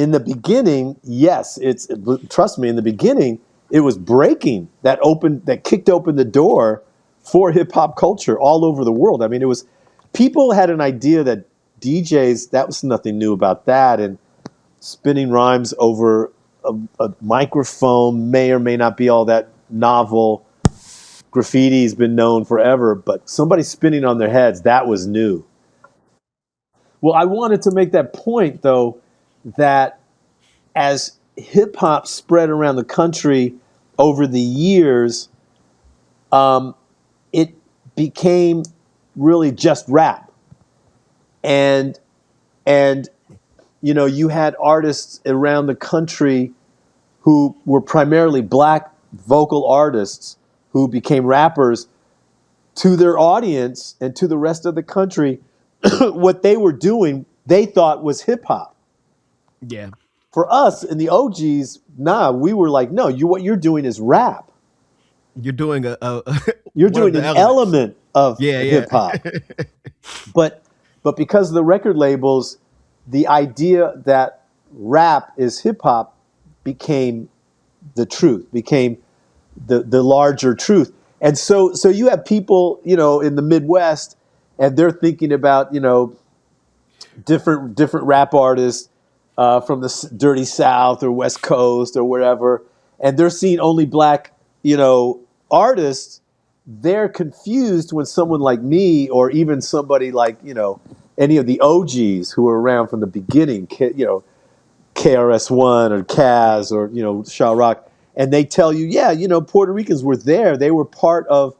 in the beginning, yes, trust me, in the beginning, it was breaking that kicked open the door for hip hop culture all over the world. I mean, people had an idea that DJs, that was nothing new about that, and spinning rhymes over a microphone may or may not be all that novel. Graffiti's been known forever, but somebody spinning on their heads, that was new. Well, I wanted to make that point, though, that as hip hop spread around the country over the years, it became really just rap. And you had artists around the country who were primarily black vocal artists who became rappers. To their audience and to the rest of the country, what they were doing, they thought was hip hop. Yeah. For us and the OGs, we were like, no, what you're doing is rap. You're doing you're doing an element of hip hop. But because of the record labels, the idea that rap is hip hop became the truth, became the larger truth. And so you have people, in the Midwest, and they're thinking about, different rap artists from the dirty South or West Coast or wherever, and they're seeing only black, artists. They're confused when someone like me, or even somebody like, any of the OGs who were around from the beginning, KRS-One or Kaz or, Shah Rock, and they tell you, Puerto Ricans were there. They were part of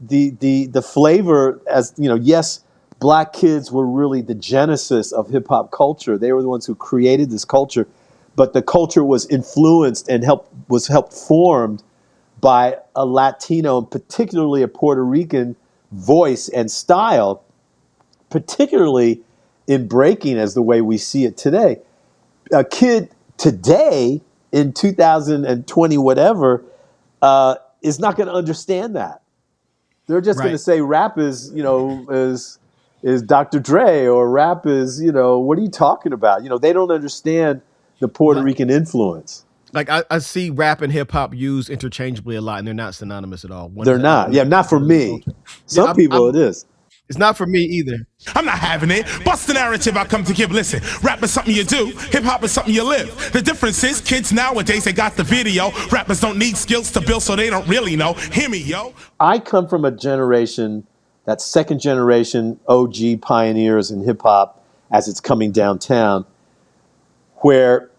the flavor, as, yes, black kids were really the genesis of hip hop culture. They were the ones who created this culture, but the culture was influenced and helped formed by a Latino, and particularly a Puerto Rican voice and style, particularly in breaking as the way we see it today. A kid today in 2020, whatever, is not going to understand that. They're just going to say rap is Dr. Dre, or rap is, what are you talking about? They don't understand the Puerto Rican influence. Like I see rap and hip hop used interchangeably a lot, and they're not synonymous at all. They're not. Yeah, not for me. Some people it is. It's not for me either. I'm not having it. Bust the narrative I come to give. Listen, rap is something you do. Hip hop is something you live. The difference is kids nowadays, they got the video. Rappers don't need skills to build, so they don't really know. Hear me, yo. I come from a generation, that second generation OG pioneers in hip hop as it's coming downtown, where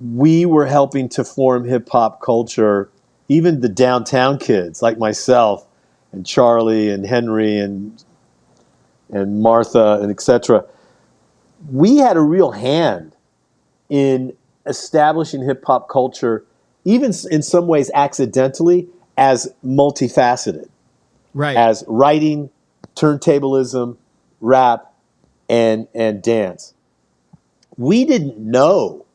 we were helping to form hip hop culture. Even the downtown kids like myself and Charlie and Henry and Martha and etc. We had a real hand in establishing hip hop culture, even in some ways accidentally, as multifaceted, as writing, turntablism, rap, and dance. We didn't know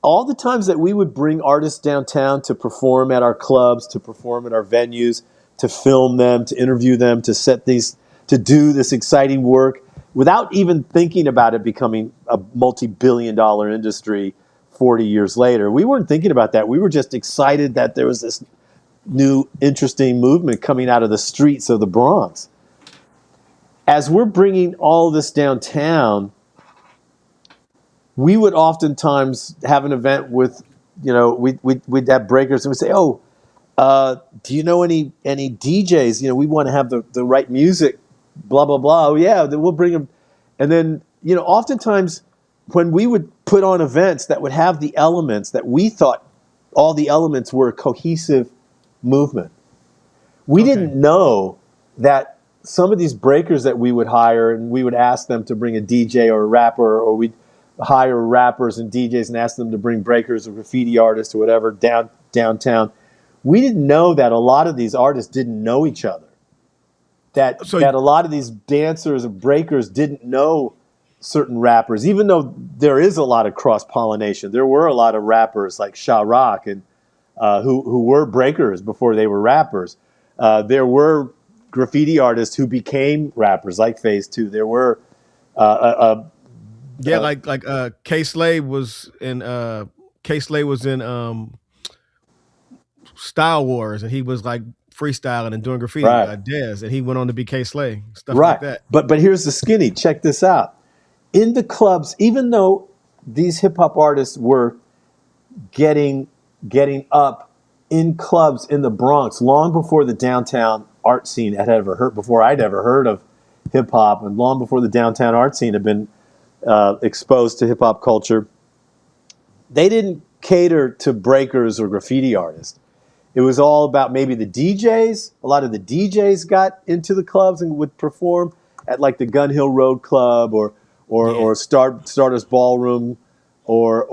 all the times that we would bring artists downtown to perform at our clubs, to perform at our venues, to film them, to interview them, to do this exciting work without even thinking about it becoming a multi-billion-dollar industry 40 years later. We weren't thinking about that. We were just excited that there was this new, interesting movement coming out of the streets of the Bronx. As we're bringing all this downtown, we would oftentimes have an event with, we'd have breakers, and we'd say, do you know any DJs? We want to have the right music, blah, blah, blah. Oh, yeah, then we'll bring them. And then, oftentimes when we would put on events that would have the elements that we thought all the elements were a cohesive movement, we didn't know that some of these breakers that we would hire, and we would ask them to bring a DJ or a rapper, or we'd hire rappers and DJs and ask them to bring breakers or graffiti artists or whatever downtown. We didn't know that a lot of these artists didn't know each other. That a lot of these dancers and breakers didn't know certain rappers, even though there is a lot of cross-pollination. There were a lot of rappers like Shah Rock and who were breakers before they were rappers. There were graffiti artists who became rappers like Phase 2. There were Yeah, like K Slade was in Style Wars, and he was like freestyling and doing graffiti. Right. Dez, and he went on to be K Slade, stuff Right. like that. But here's the skinny. Check this out. In the clubs, even though these hip hop artists were getting up in clubs in the Bronx long before the downtown art scene had ever heard, before I'd ever heard of hip hop, and long before the downtown art scene had been exposed to hip hop culture, they didn't cater to breakers or graffiti artists. It was all about maybe the DJs. A lot of the DJs got into the clubs and would perform at like the Gun Hill Road Club or Stardust Ballroom or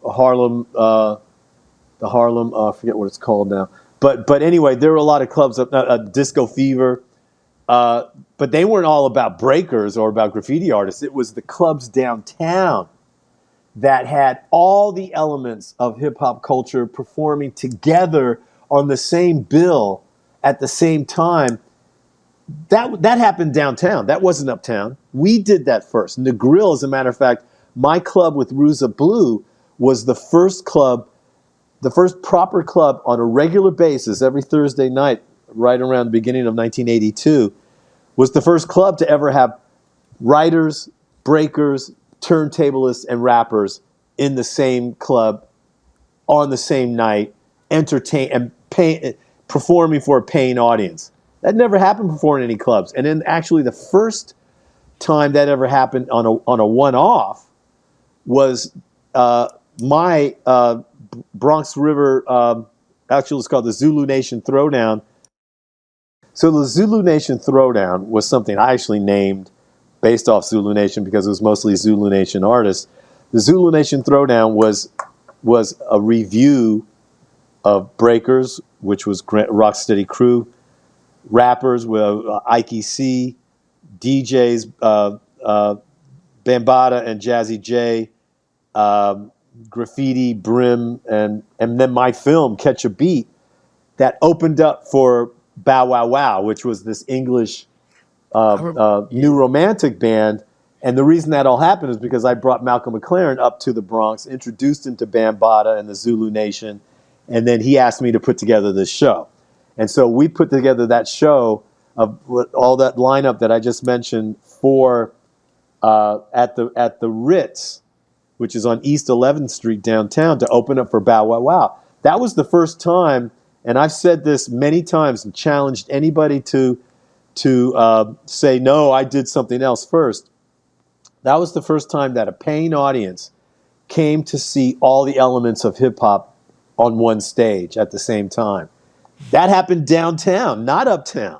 Harlem, the Harlem, I forget what it's called now. But anyway, there were a lot of clubs, Disco Fever, but they weren't all about breakers or about graffiti artists. It was the clubs downtown that had all the elements of hip hop culture performing together on the same bill at the same time. That happened downtown. That wasn't uptown. We did that first. And the Grill, as a matter of fact, my club with Ruza Blue was the first proper club on a regular basis every Thursday night, right around the beginning of 1982, was the first club to ever have writers, breakers, turntablists, and rappers in the same club on the same night, performing for a paying audience. That never happened before in any clubs. And then actually the first time that ever happened on a one-off was my Bronx River, actually it's called the Zulu Nation Throwdown. So the Zulu Nation Throwdown was something I actually named based off Zulu Nation because it was mostly Zulu Nation artists. The Zulu Nation Throwdown was a review of breakers, which was Rocksteady Crew, rappers with Ike C, DJs, Bambaataa and Jazzy J, Graffiti, Brim, and then my film, Catch a Beat, that opened up for Bow Wow Wow, which was this English new romantic band. And the reason that all happened is because I brought Malcolm McLaren up to the Bronx, introduced him to Bambaataa and the Zulu Nation, and then he asked me to put together this show. And so we put together that show of all that lineup that I just mentioned for at the Ritz, which is on East 11th Street downtown, to open up for Bow Wow Wow. That was the first time, and I've said this many times and challenged anybody to say, no, I did something else first. That was the first time that a paying audience came to see all the elements of hip-hop on one stage at the same time. That happened downtown, not uptown.